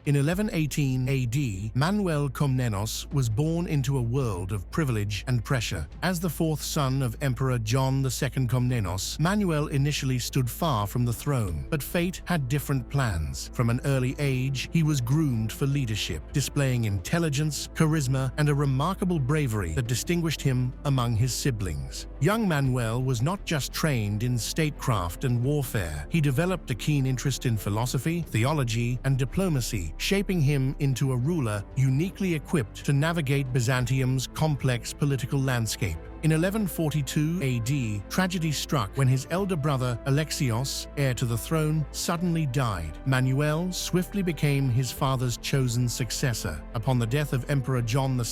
In 1118 AD, Manuel Komnenos was born into a world of privilege and pressure. As the fourth son of Emperor John II Komnenos, Manuel initially stood far from the throne, but fate had different plans. From an early age, he was groomed for leadership, displaying intelligence, charisma, and a remarkable bravery that distinguished him among his siblings. Young Manuel was not just trained in statecraft and warfare. He developed a keen interest in philosophy, theology, and diplomacy, shaping him into a ruler uniquely equipped to navigate Byzantium's complex political landscape. In 1142 AD, tragedy struck when his elder brother Alexios, heir to the throne, suddenly died. Manuel swiftly became his father's chosen successor. Upon the death of Emperor John II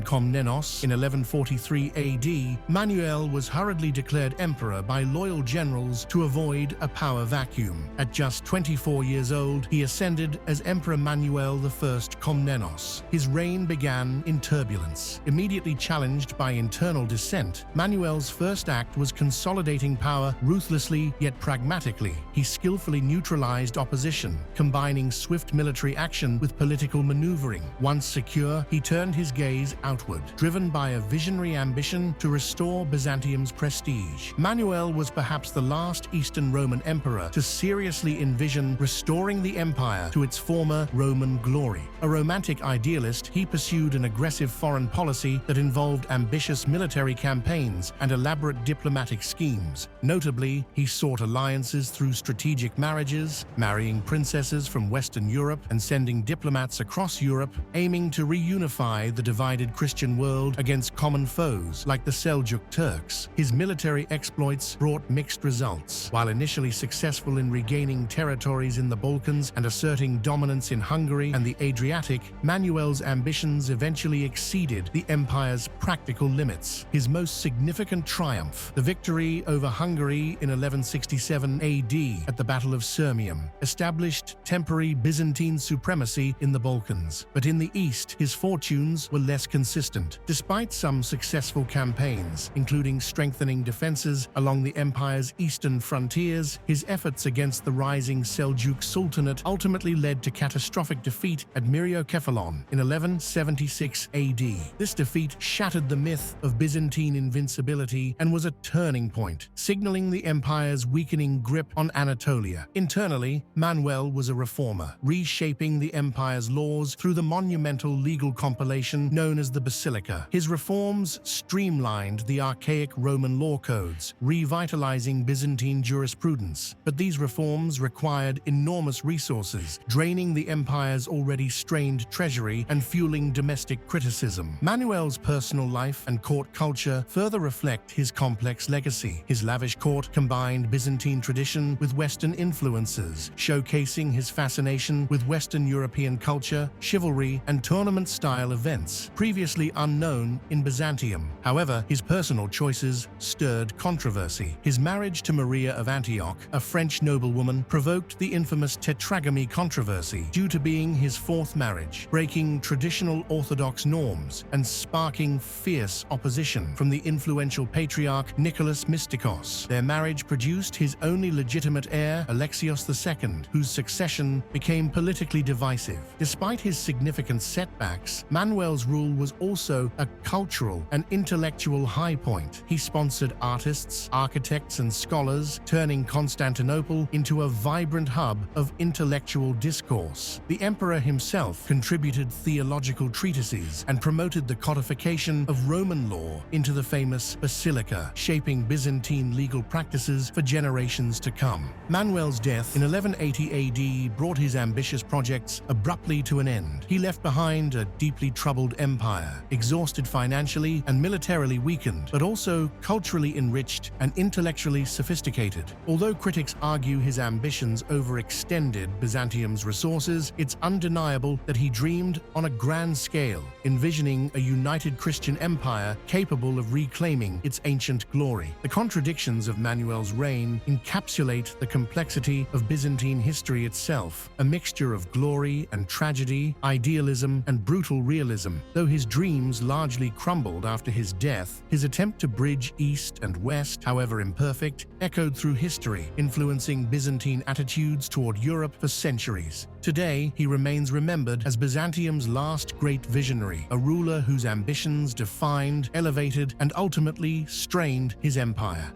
Komnenos in 1143 AD, Manuel was hurriedly declared emperor by loyal generals to avoid a power vacuum. At just 24 years old, he ascended as Emperor Manuel I Komnenos. His reign began in turbulence. Immediately challenged by internal dissent, Manuel's first act was consolidating power ruthlessly yet pragmatically. He skillfully neutralized opposition, combining swift military action with political maneuvering. Once secure, he turned his gaze outward, driven by a visionary ambition to restore Byzantium's prestige. Manuel was perhaps the last Eastern Roman emperor to seriously envision restoring the empire to its former Roman glory. A romantic idealist, he pursued an aggressive foreign policy that involved ambitious military campaigns and elaborate diplomatic schemes. Notably, he sought alliances through strategic marriages, marrying princesses from Western Europe and sending diplomats across Europe, aiming to reunify the divided Christian world against common foes like the Seljuk Turks. His military exploits brought mixed results. While initially successful in regaining territories in the Balkans and asserting dominance in Hungary and the Adriatic, Manuel's ambitions eventually exceeded the empire's practical limits. His most significant triumph, the victory over Hungary in 1167 AD at the Battle of Sirmium, established temporary Byzantine supremacy in the Balkans. But in the east, his fortunes were less consistent. Despite some successful campaigns, including strengthening defenses along the empire's eastern frontiers, his efforts against the rising Seljuk Sultanate ultimately led to catastrophic defeat at Myriokephalon in 1176 AD. This defeat shattered the myth of Byzantine invincibility and was a turning point, signaling the empire's weakening grip on Anatolia. Internally, Manuel was a reformer, reshaping the empire's laws through the monumental legal compilation known as the Basilica. His reforms streamlined the archaic Roman law codes, revitalizing Byzantine jurisprudence. But these reforms required enormous resources, draining the empire's already strained treasury and fueling domestic criticism. Manuel's personal life and court culture further reflect his complex legacy. His lavish court combined Byzantine tradition with Western influences, showcasing his fascination with Western European culture, chivalry, and tournament-style events, previously unknown in Byzantium. However, his personal choices stirred controversy. His marriage to Maria of Antioch, a French noblewoman, provoked the infamous tetragamy controversy due to being his fourth marriage, breaking traditional Orthodox norms and sparking fierce opposition from the influential patriarch Nicholas Mystikos. Their marriage produced his only legitimate heir, Alexios II, whose succession became politically divisive. Despite his significant setbacks, Manuel's rule was also a cultural and intellectual high point. He sponsored artists, architects, and scholars, turning Constantinople into a vibrant hub of intellectual discourse. The emperor himself contributed theological treatises and promoted the codification of Roman law into the famous Basilica, shaping Byzantine legal practices for generations to come. Manuel's death in 1180 AD brought his ambitious projects abruptly to an end. He left behind a deeply troubled empire, exhausted financially and militarily weakened, but also culturally enriched and intellectually sophisticated. Although critics argue his ambitions overextended Byzantium's resources, it's undeniable that he dreamed on a grand scale, envisioning a united Christian empire capable of reclaiming its ancient glory. The contradictions of Manuel's reign encapsulate the complexity of Byzantine history itself, a mixture of glory and tragedy, idealism and brutal realism. Though his dreams largely crumbled after his death, his attempt to bridge East and West, however imperfect, echoed through history, influencing Byzantine attitudes toward Europe for centuries. Today, he remains remembered as Byzantium's last great visionary, a ruler whose ambitions defined, elevated, and ultimately strained his empire.